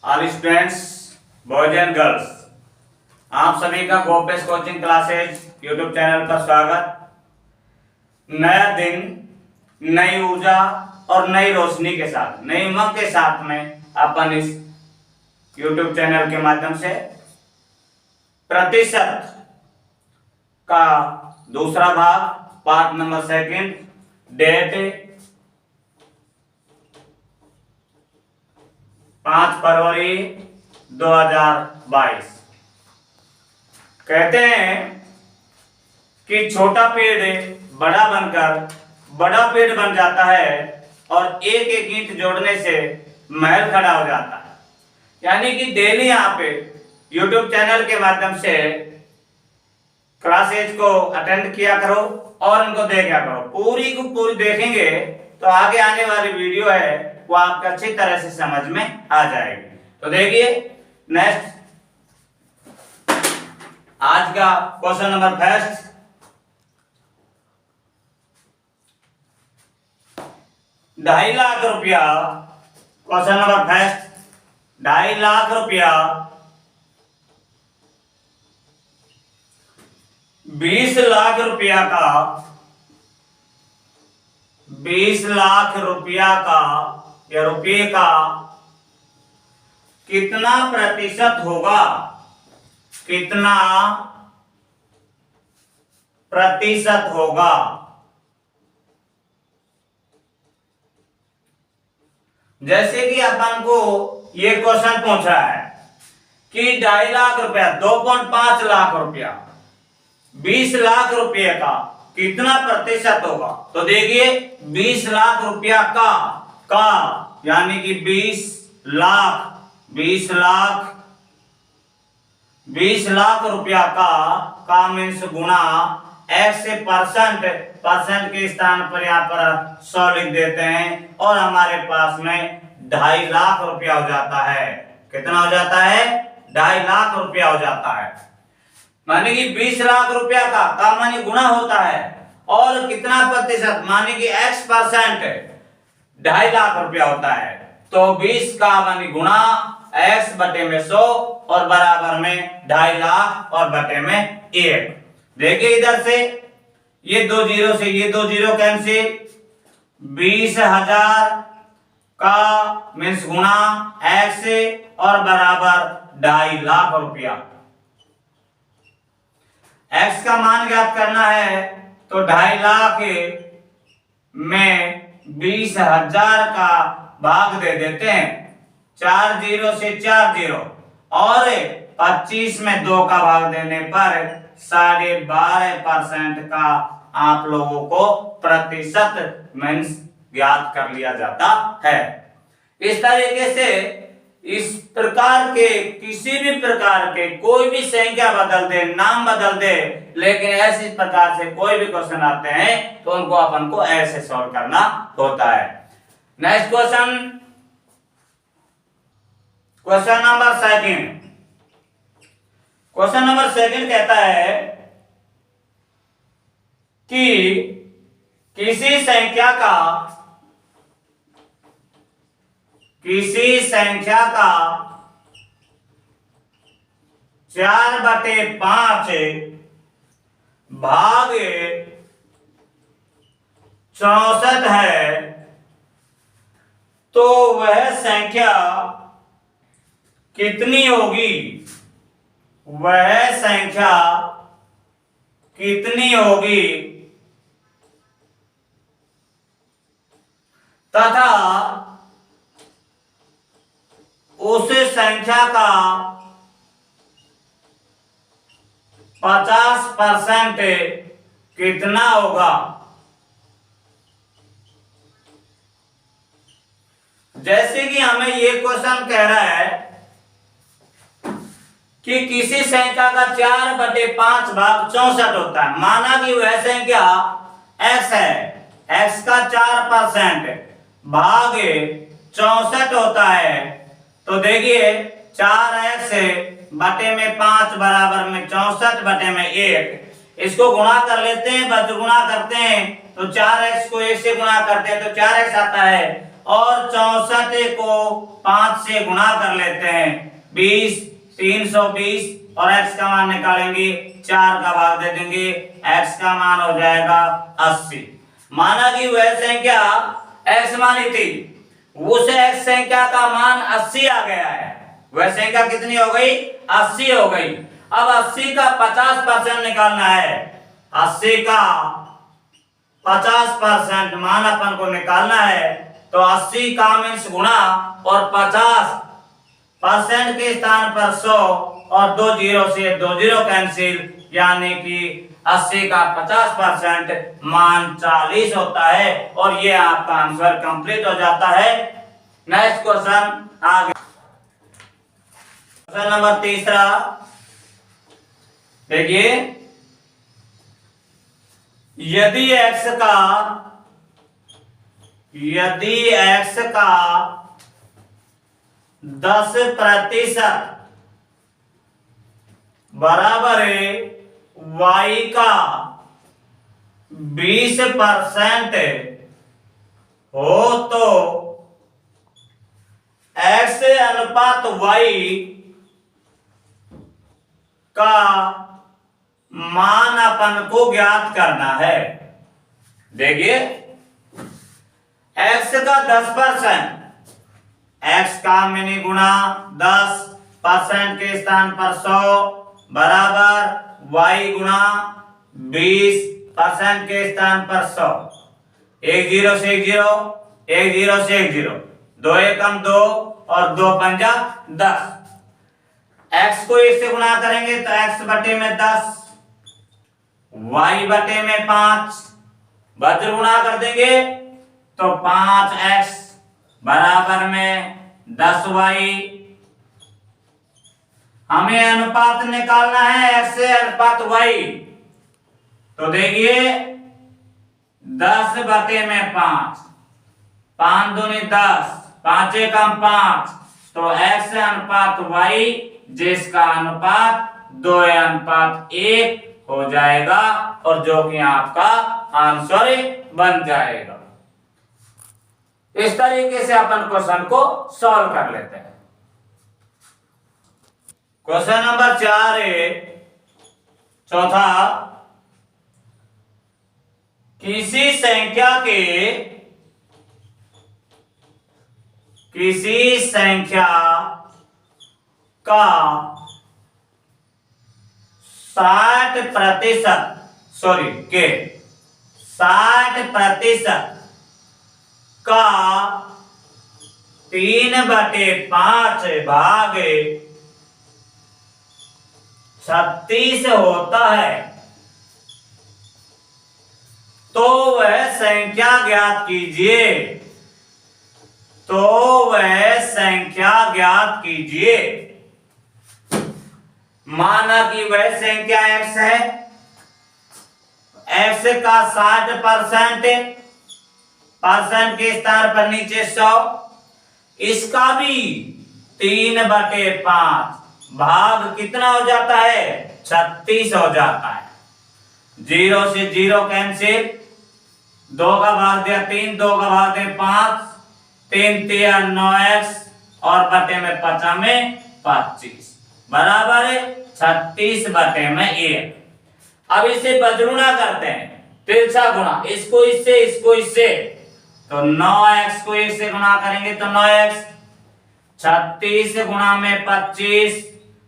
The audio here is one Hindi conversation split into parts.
All students, boys and girls, आप सभी का Gopesh coaching classes YouTube channel पर स्वागत। नया दिन, नई ऊर्जा और नई रोशनी के साथ, नई उमंग के साथ में अपन इस यूट्यूब चैनल के माध्यम से प्रतिशत का दूसरा भाग, पार्ट नंबर 2, डेट 5 फरवरी 2022। कहते हैं कि छोटा पेड़ बड़ा बनकर बड़ा पेड़ बन जाता है और एक एक ईंट जोड़ने से महल खड़ा हो जाता है। यानी कि डेली यहाँ पे YouTube चैनल के माध्यम से क्लासेज को अटेंड किया करो और उनको देखा करो। पूरी को पूरी देखेंगे तो आगे आने वाली वीडियो है वो आपको अच्छी तरह से समझ में आ जाएगी। तो देखिए नेक्स्ट, आज का क्वेश्चन नंबर 1, 2.5 लाख रुपया। क्वेश्चन नंबर 1, 2.5 लाख रुपया 20 लाख रुपया का 20 लाख रुपया का या रुपये का कितना प्रतिशत होगा? कितना प्रतिशत होगा? जैसे कि अपन को ये क्वेश्चन पूछ रहा है कि 2.5 लाख रुपया, 2.5 लाख रुपया, 20 लाख रुपये का कितना प्रतिशत होगा? तो देखिए 20 लाख रुपया का यानी कि 20 लाख रुपया का मीन्स गुणा x से परसेंट के स्थान पर यहाँ पर 100 लिख देते हैं और हमारे पास में 2.5 लाख रुपया हो जाता है। कितना हो जाता है? 2.5 लाख रुपया हो जाता है। माने कि 20 लाख रुपया का माने गुणा होता है और कितना प्रतिशत माने कि x% 2.5 लाख रुपया होता है। तो 20 का माने गुणा x बटे में 100 और बराबर में 2.5 लाख और बटे में 1। देखिए इधर से ये 2 जीरो से ये 2 जीरो कैंसिल, 20,000 का मीन्स गुणा x और बराबर 2.5 लाख रुपया। x का मान ज्ञात करना है तो 2.5 लाख में 20,000 का भाग दे देते हैं, 4 जीरो से 4 जीरो और 25 में 2 का भाग देने पर 12.5% का आप लोगों को प्रतिशत मीन्स ज्ञात कर लिया जाता है। इस तरीके से इस प्रकार के किसी भी प्रकार के कोई भी संख्या बदल दे, नाम बदल दे, लेकिन ऐसी प्रकार से कोई भी क्वेश्चन आते हैं तो उनको अपन को ऐसे सॉल्व करना होता है। Next question, question number 2। Question number 2 कहता है कि किसी संख्या का 4/5 भाग 64 है तो वह संख्या कितनी होगी? वह संख्या कितनी होगी तथा उस संख्या का 50% कितना होगा? जैसे कि हमें ये क्वेश्चन कह रहा है कि किसी संख्या का 4/5 भाग 64 होता है। माना कि वह संख्या x है, x का 4% भाग 64 होता है। तो देखिए 4x बटे में 5 बराबर में 64 बटे में 1। इसको गुणा कर लेते हैं, गुणा करते हैं तो 4x को 1 से गुणा करते हैं तो 4x आता है और 64 को 5 से गुणा कर लेते हैं। 20 320 और x का मान निकालेंगे, 4 का भाग दे देंगे, x का मान हो जाएगा 80। माना कि वह संख्या x मानी थी, उस x संख्या का मान 80 आ गया है। वह संख्या कितनी हो गई? 80 हो गई। अब 80 का 50% निकालना है। 80 का 50% मान अपन को निकालना है, तो 80 का मीन्स गुणा और 50% के स्थान पर 100 और 2 जीरो से 2 जीरो कैंसिल, यानी कि 80 का 50% मान 40 होता है और ये आपका आंसर कंप्लीट हो जाता है। नेक्स्ट क्वेश्चन आगे, क्वेश्चन नंबर तीसरा देखिए, यदि x का 10% बराबर है y का 20% हो तो x अनुपात y का मान अपन को ज्ञात करना है। देखिए, x का 10%, x का मिनी गुणा 10% के स्थान पर 100 बराबर y गुणा 20% के स्थान पर 100। 1 0 से 1 0, 1 0 से 1 0, 2 एकम 2 और 2 पंजा 10। x को 1 से गुणा करेंगे तो x बटे में 10, y बटे में 5, वज्र गुणा कर देंगे तो 5x बराबर में 10y। हमें अनुपात निकालना है x से अनुपात y, तो देखिए 10 बटे में 5, 5 दूनी 10, 5 एकम 5, तो x अनुपात y जिसका अनुपात 2:1 हो जाएगा और जो कि आपका आंसर बन जाएगा। इस तरीके से अपन क्वेश्चन को सॉल्व कर लेते हैं। क्वेश्चन नंबर 4 है, चौथा, किसी संख्या का 60% का 3/5 भाग 36 होता है, तो वह संख्या ज्ञात कीजिए। माना कि वह संख्या x है, x का 60% के स्थान पर नीचे 100, इसका भी 3/5 भाग कितना हो जाता है? 36 हो जाता है। 0 से 0 कैंसिल, 2 का भाग दिया 3, 2 का भाग दिया 5, 3 3 9x और बटे में 5 में 25 बराबर है 36 बटे में 1। अब इसे बजरुणा करते हैं, तिरछा गुणा, इसको इससे, तो 9x को 1 से गुणा करेंगे तो 9x, 36 गुणा में 25,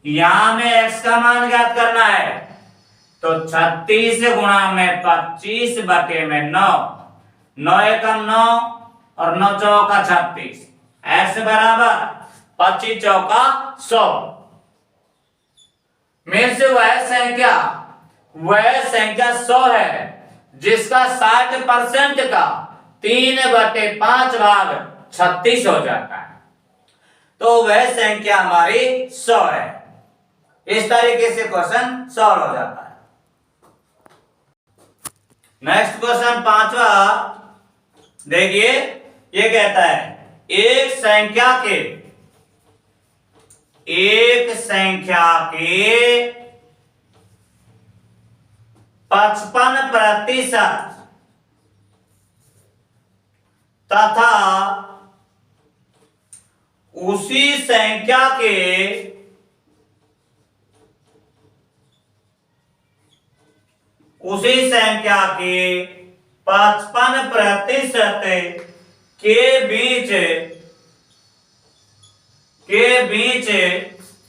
यहां में x का मान ज्ञात करना है, तो 36 गुणा में 25 बटे में 9, 9 एकम 9 और 9 चौका 36, x बराबर 25 चौका 100। में से वह संख्या 100 है जिसका 60% का 3/5 भाग 36 हो जाता है, तो वह संख्या हमारी 100 है। इस तरीके से क्वेश्चन सॉल्व हो जाता है। नेक्स्ट क्वेश्चन 5वां देखिए, ये कहता है एक संख्या के 55% तथा उसी संख्या के 55% के बीच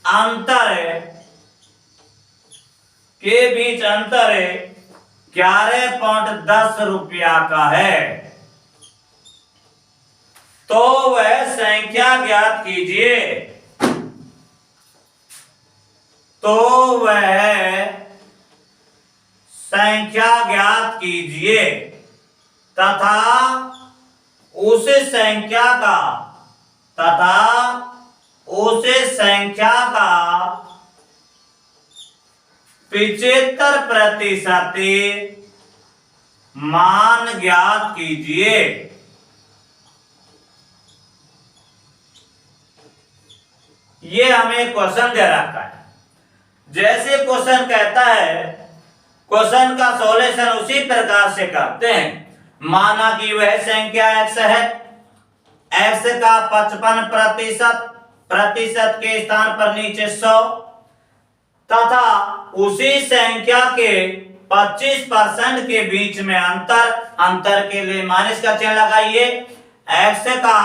अंतर 11.10 का है। तो वह संख्या ज्ञात कीजिए। तथा उस संख्या का 75% मान ज्ञात कीजिए। ये हमें क्वेश्चन दे रखा है। जैसे क्वेश्चन कहता है, क्वेश्चन का सॉल्यूशन उसी प्रकार से करते हैं। माना कि वह संख्या x है, x का 55% के स्थान पर नीचे 100 तथा उसी संख्या के 25% के बीच में अंतर के लिए माइनस का चिन्ह लगाइए। x का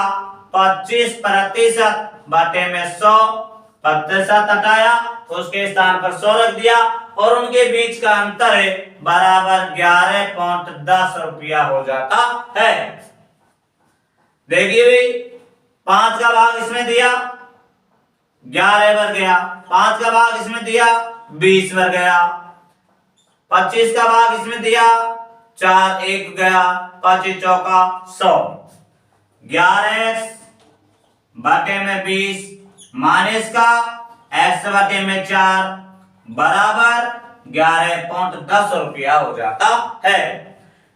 25% बटे में 100% हटाया, उसके स्थान पर 100 रख दिया और उनके बीच का अंतर है बराबर 11.10 हो जाता है। देखिए भाई, 5 का भाग इसमें दिया 11 बन गया, 5 का भाग इसमें दिया 20 बन गया, 25 का भाग इसमें दिया 4 1 गया, 25 चौका 100। 11x बटे में 20 माइनस का x बटे में 4 बराबर 11.10 हो जाता है।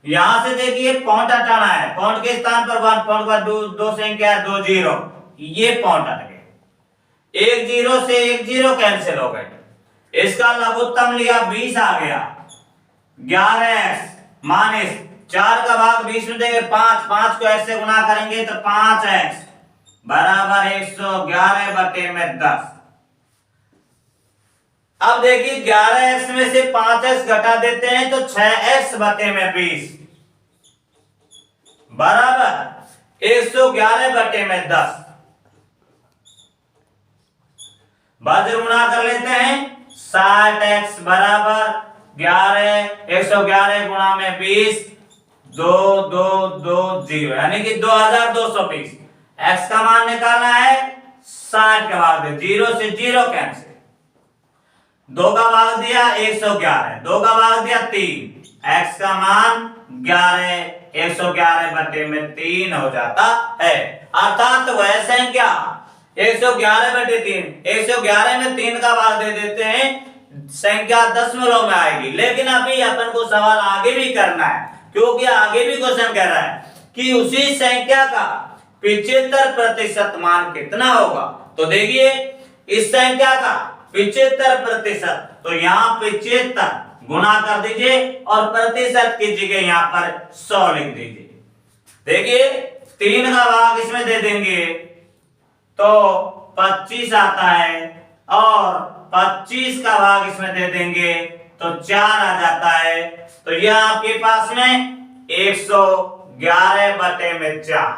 यहां से देखिए पॉइंट हटाना है, पॉइंट के स्थान पर 1, पॉइंट पर दो संख्या 2 0, ये पॉइंट हट गए। 1 0 से 1 0 कैंसिल हो गए, इसका लघुत्तम लिया 20 आ गया। 11x माइनस 4 का भाग 20 में देंगे 5 को x से गुना करेंगे तो 5x बराबर 111 बटे में 10। अब देखिए 11x में से 5x घटा देते हैं तो 6x बटे में 20 बराबर 111 बटे में 10। वज्र गुणा कर लेते हैं, 60x बराबर 111 गुणा में 20 2 2 2 0 यानी कि 2220। x का मान निकालना है 60 का भाग 0 से 0 कैंसिल, 2 का भाग दिया 111, 2 का भाग दिया 3, x का मान 11 111 बटे में 3 हो जाता है। अर्थात वह संख्या 111 बटे 3, 111 में 3 का भाग दे देते हैं, संख्या दशमलव में आएगी। लेकिन अभी अपन को सवाल आगे भी करना है, क्योंकि आगे भी क्वेश्चन कह रहा है कि उसी संख्या का 75% मान कितना होगा। तो देखिए इस संख्या का 75%, तो यहाँ 75 गुणा कर दीजिए और प्रतिशत की जगह यहाँ पर 100 लिख दीजिए। देखिए 3 का भाग इसमें दे देंगे तो 25 आता है और 25 का भाग इसमें दे देंगे तो 4 आ जाता है। तो यह आपके पास में 111 बटे में 4,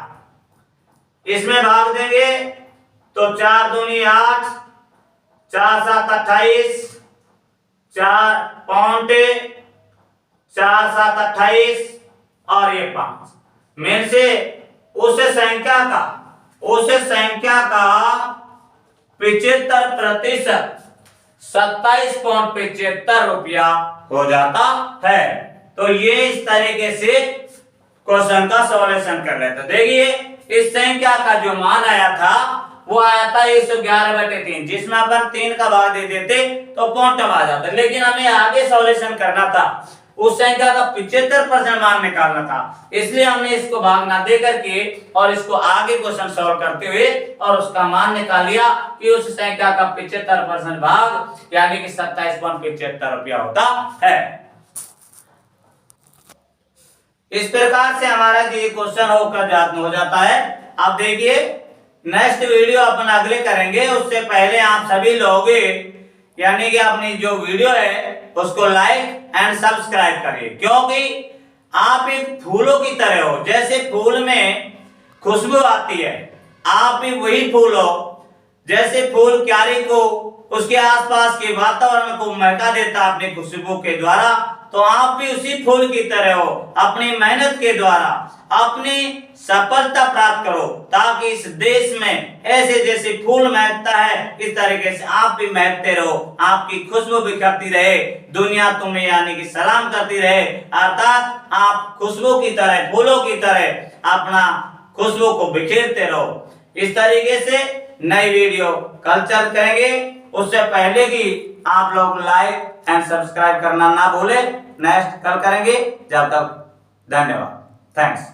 इसमें भाग देंगे तो 4 दूनी 8, 4 7 28, 4 पौंटे 4 7 28 और ये 5 में से उस संख्या का 75% 27.75 रुपया हो जाता है। तो ये इस तरीके से क्वेश्चन का सॉल्यूशन कर लेते। देखिए इस संख्या का जो मान आया था वो आया था 111 बटे 3, जिसमें अपन 3 का भाग दे देते तो क्वांटम आ जाता, लेकिन हमें आगे सॉल्यूशन करना था, उस संख्या का 75% मान निकालना था, इसलिए हमने इसको भाग ना दे करके और इसको आगे क्वेश्चन सॉल्व करते हुए और उसका मान निकाल लिया कि उस संख्या का 75% भाग यानी कि 27.75 रुपया होता है। इस प्रकार से हमारा ये क्वेश्चन हो जाता है। अब देखिए नेक्स्ट वीडियो अपन अगले करेंगे, उससे पहले आप सभी लोग यानी कि अपनी जो वीडियो है उसको लाइक एंड सब्सक्राइब करिए, क्योंकि आप एक फूलों की तरह हो। जैसे फूल में खुशबू आती है, आप भी वही फूल हो। जैसे फूल क्यारी को उसके आसपास के वातावरण को महका देता अपनी खुशबू के द्वारा, तो आप भी उसी फूल की तरह हो। अपनी मेहनत के द्वारा अपनी सफलता प्राप्त करो, ताकि इस देश में ऐसे जैसे फूल महकता है इस तरीके से आप भी महकते रहो, आपकी खुशबू बिखरती रहे, दुनिया तुम्हें यानी कि सलाम करती रहे। अर्थात आप खुशबू की तरह, फूलों की तरह अपना खुशबू को बिखेरते रहो। इस तरीके से नई वीडियो कल चल करेंगे, उससे पहले कि आप लोग लाइक एंड सब्सक्राइब करना ना भूले। नेक्स्ट कल करेंगे, जब तक धन्यवाद, थैंक्स।